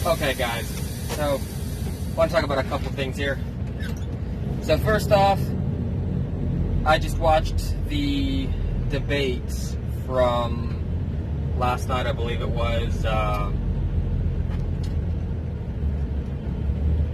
Okay, guys, so I want to talk about a couple things here. So first off, I just watched the debates from last night, I believe it was,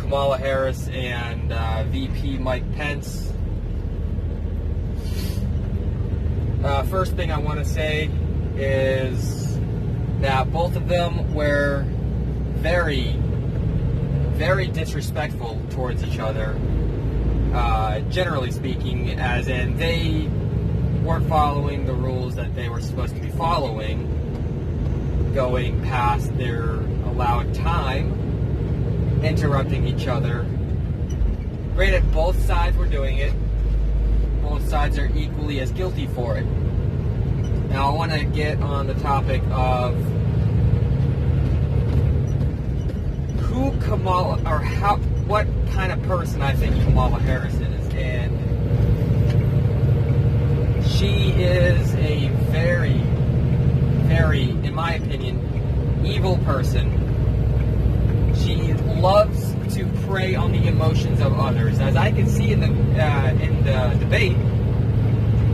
Kamala Harris and VP Mike Pence. First thing I want to say is that both of them were very, very disrespectful towards each other, generally speaking, as in they weren't following the rules that they were supposed to be following, going past their allowed time, interrupting each other. Granted, both sides were doing it. Both sides are equally as guilty for it. Now, I want to get on the topic of who Kamala, or what kind of person I think Kamala Harris is. And she is a very, very, in my opinion, evil person. She loves to prey on the emotions of others. As I can see in the debate,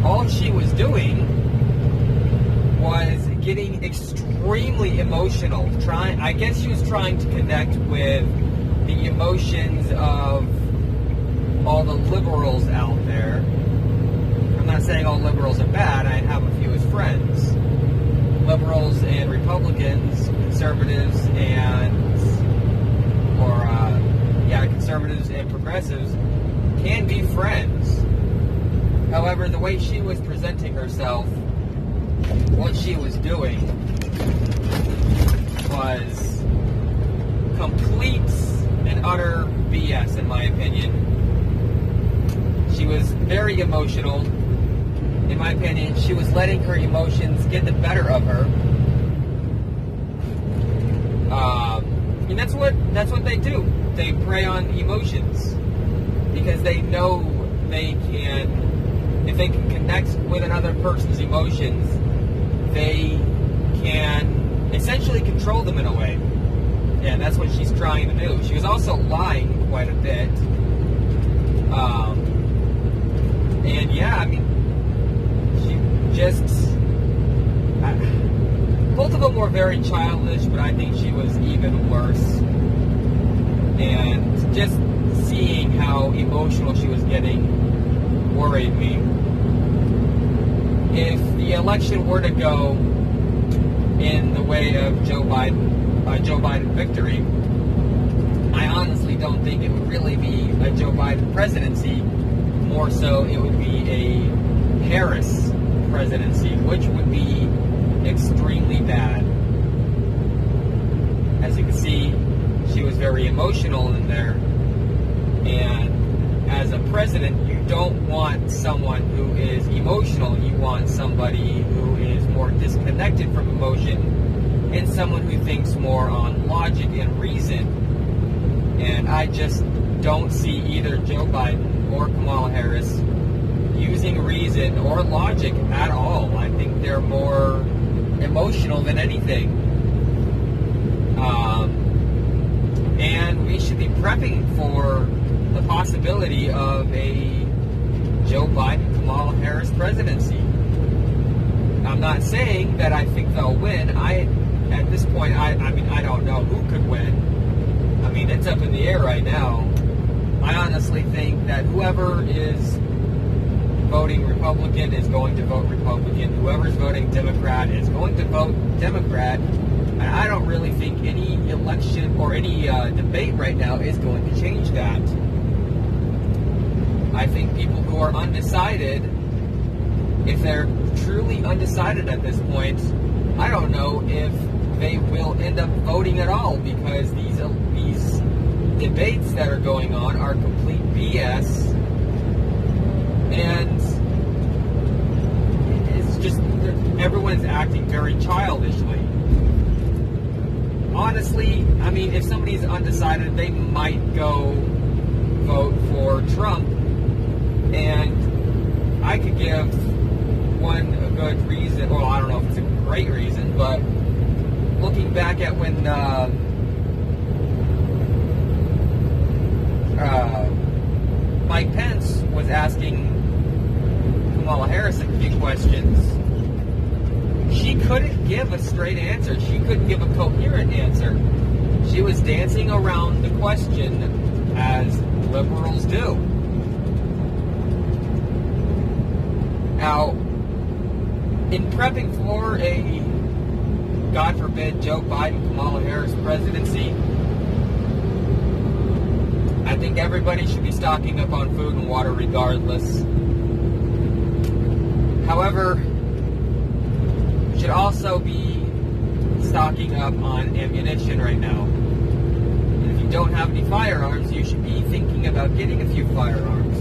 all she was doing was getting extremely emotional. I guess she was trying to connect with the emotions of all the liberals out there. I'm not saying all liberals are bad. I have a few as friends. Liberals and Republicans, conservatives conservatives and progressives can be friends. However, the way she was presenting herself, what she was doing was complete and utter BS, in my opinion. She was very emotional. In my opinion, she was letting her emotions get the better of her. And that's what they do. They prey on emotions because they know they can, if they can connect with another person's emotions, they can essentially control them in a way. And that's what she's trying to do. She was also lying quite a bit. And yeah, I mean, she just... both of them were very childish, but I think she was even worse. And just seeing how emotional she was getting worried me. If the election were to go in the way of Joe Biden victory, I honestly don't think it would really be a Joe Biden presidency. More so, it would be a Harris presidency, which would be extremely bad. As you can see, she was very emotional in there. And as a president, you don't want someone who is emotional. You want somebody who is more disconnected from emotion and someone who thinks more on logic and reason. And I just don't see either Joe Biden or Kamala Harris using reason or logic at all. I think they're more emotional than anything. And we should be prepping for the possibility of a Joe Biden, Kamala Harris presidency. I'm not saying that I think they'll win. At this point, I mean, I don't know who could win. I mean, it's up in the air right now. I honestly think that whoever is voting Republican is going to vote Republican. Whoever's voting Democrat is going to vote Democrat. And I don't really think any election or any debate right now is going to change that. I think people who are undecided, if they're truly undecided at this point, I don't know if they will end up voting at all, because these debates that are going on are complete BS. And it's just, everyone's acting very childishly. Honestly, I mean, if somebody's undecided, they might go vote for Trump. And I could give one a good reason. Well, I don't know if it's a great reason, but looking back at when Mike Pence was asking Kamala Harris a few questions, she couldn't give a straight answer. She couldn't give a coherent answer. She was dancing around the question as liberals do. Now, in prepping for a, God forbid, Joe Biden, Kamala Harris presidency, I think everybody should be stocking up on food and water regardless. However, you should also be stocking up on ammunition right now. And if you don't have any firearms, you should be thinking about getting a few firearms.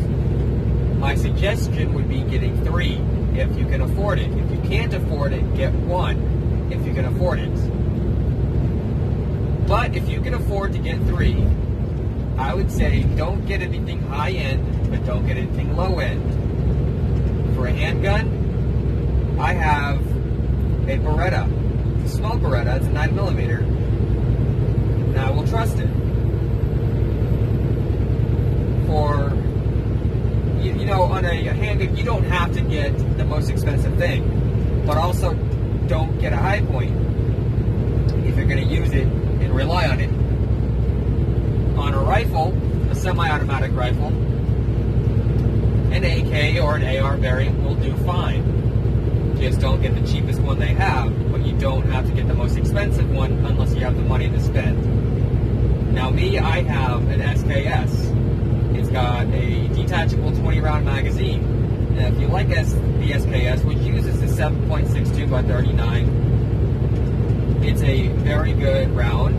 My suggestion would be getting 3 if you can afford it. If you can't afford it, get 1 if you can afford it. But if you can afford to get 3, I would say don't get anything high end, but don't get anything low end. For a handgun, I have a Beretta, a small Beretta. It's a 9mm, and I will trust it. For you know, on a handgun, you don't have to get the most expensive thing, but also don't get a high point if you're going to use it and rely on it. On a rifle, a semi-automatic rifle, an AK or an AR variant will do fine. Just don't get the cheapest one they have, but you don't have to get the most expensive one unless you have the money to spend. Now me, I have an SKS. It's got a detachable 20-round magazine. And if you like the SKS, which uses the 7.62 by 39, it's a very good round.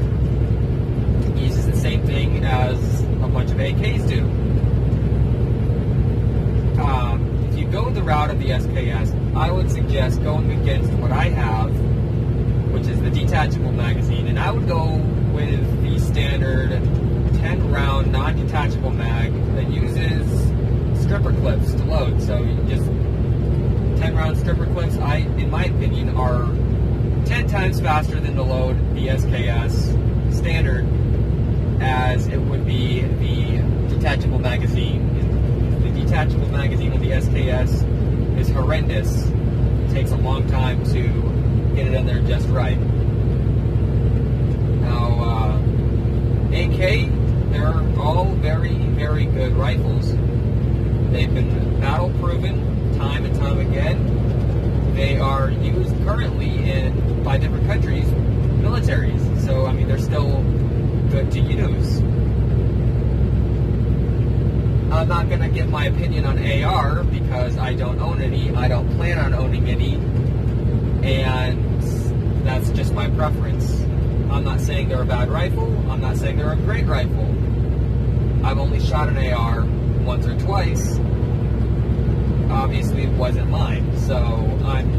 It uses the same thing as a bunch of AKs do. If you go the route of the SKS, I would suggest going against what I have, which is the detachable magazine, and I would go with the standard 10-round non-detachable mag that uses stripper clips to load. So you just 10-round stripper clips, in my opinion, are 10 times faster than to load the SKS standard as it would be the detachable magazine. The detachable magazine with the SKS is horrendous. It takes a long time to get it in there just right. Now, AK, they're all very, very good rifles. They've been battle proven time and time again. They are used currently by different countries' militaries. So, I mean, they're still good to use. I'm not going to give my opinion on AR because I don't own any. I don't plan on owning any. And that's just my preference. I'm not saying they're a bad rifle. I'm not saying they're a great rifle. I've only shot an AR once or twice. Obviously, it wasn't mine. So I'm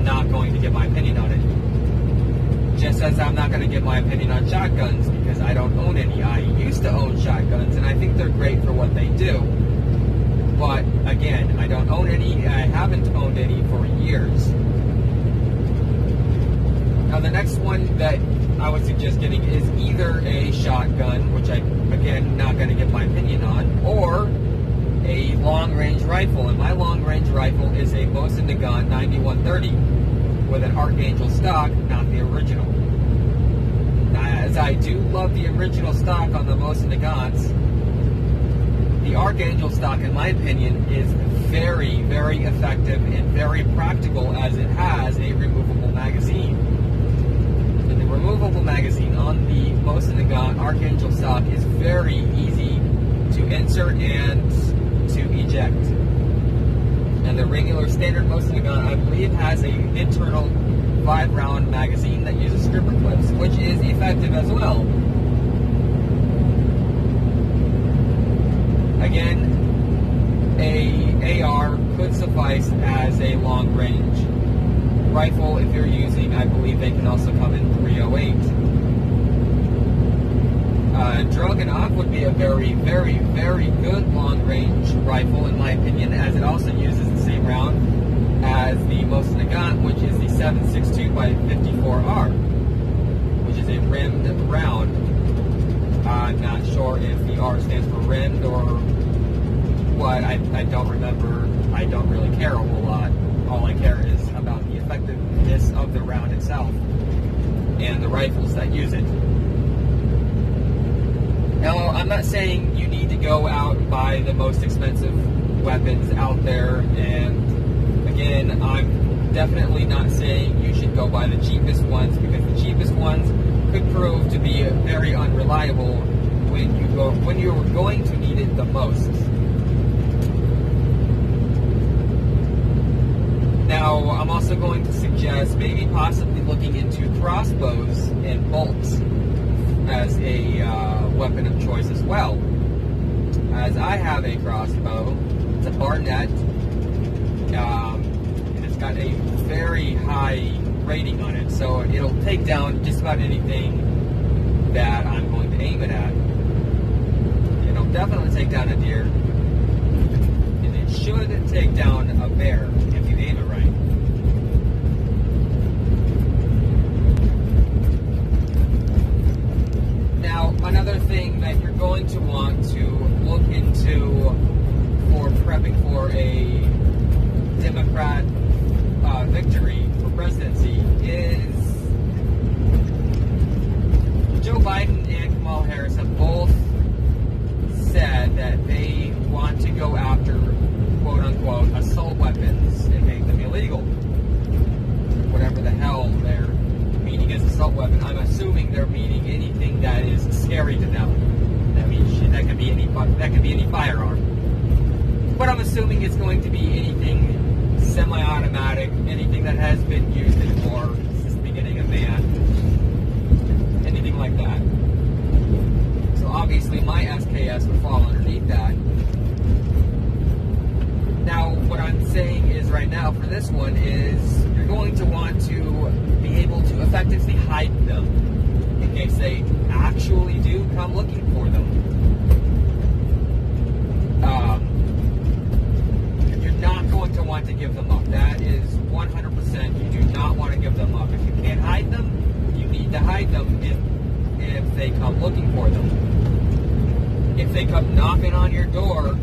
not going to give my opinion on it. Just as I'm not going to give my opinion on shotguns because I don't own any. I used to own shotguns, and I think they're great for what they do. But, again, I don't own any. I haven't owned any for years. Now, the next one that I would suggest getting is either a shotgun, which I, again, not going to give my opinion on, or a long-range rifle. And my long-range rifle is a Mosin Nagant 9130 with an Archangel stock, not the original. As I do love the original stock on the Mosin Nagants, the Archangel stock, in my opinion, is very, very effective and very practical as it has a removable magazine. And the removable magazine on the Mosin Nagant Archangel stock is very easy to insert and to eject. And the regular standard Mosin Nagant, I believe, has an internal 5-round magazine that uses stripper clips, which is effective as well. Again, a AR could suffice as a long-range rifle if you're using, I believe they can also come in .308. Dragunov would be a very, very, very good long-range rifle, in my opinion, as it also uses the same round as the Mosin Nagant, which is the 7.62 by 54R, which is a rimmed round. I'm not sure if the R stands end or what, I don't remember. I don't really care a whole lot. All I care is about the effectiveness of the round itself and the rifles that use it. Now, I'm not saying you need to go out and buy the most expensive weapons out there, and again, I'm definitely not saying you should go buy the cheapest ones, because the cheapest ones could prove to be very unreliable when you're going to need it the most. Now, I'm also going to suggest maybe possibly looking into crossbows and bolts as a weapon of choice as well. As I have a crossbow, it's a Barnett, and it's got a very high rating on it, so it'll take down just about anything that I'm going to aim it at. It'll definitely take down a deer, and it should take down a bear if you aim it right. Now, another thing that you're going to want to look into for prepping for a Democrat victory for presidency is Joe Biden and Kamala Harris have both said that they want to go after quote-unquote assault weapons and make them illegal. Whatever the hell they're meaning as assault weapon, I'm assuming they're meaning anything that is scary to them. That means that could be any firearm. But I'm assuming it's going to be anything semi-automatic, anything that has been used in war since the beginning of man, anything like that. So obviously my SKS would fall underneath that. Now, what I'm saying is right now for this one is you're going to want to be able to effectively hide them in case they actually do come looking for them. You're not going to want to give them up. That is 100%. You do not want to give them up. If you can't hide them, you need to hide them if they come looking for them. If they come knocking on your door,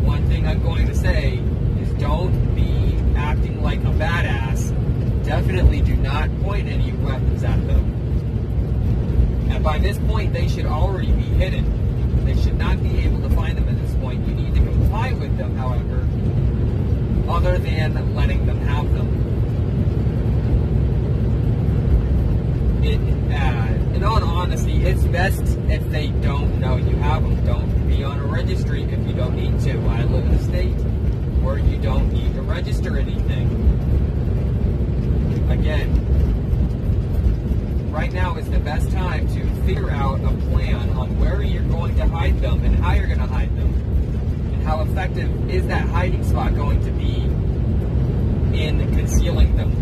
one thing I'm going to say is don't be acting like a badass. Definitely do not point any weapons at them. And by this point, they should already be hidden. They should not be able to find them at this point. You need to comply with them, however, other than letting them have them. In all honesty, it's best if they don't know you have them. Don't be on a registry if you don't need to. I live in a state where you don't need to register anything. Again, right now is the best time to figure out a plan on where you're going to hide them and how you're going to hide them. And how effective is that hiding spot going to be in concealing them.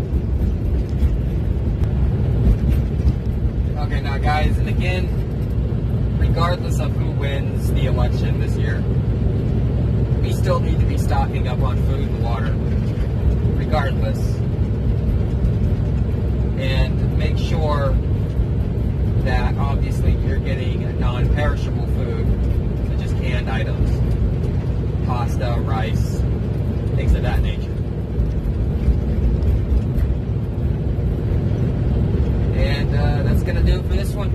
Okay, now guys, and again, regardless of who wins the election this year, we still need to be stocking up on food and water, regardless. And make sure that obviously you're getting non-perishable food, such as canned items, pasta, rice, things of that nature. And that's going to do it for this one.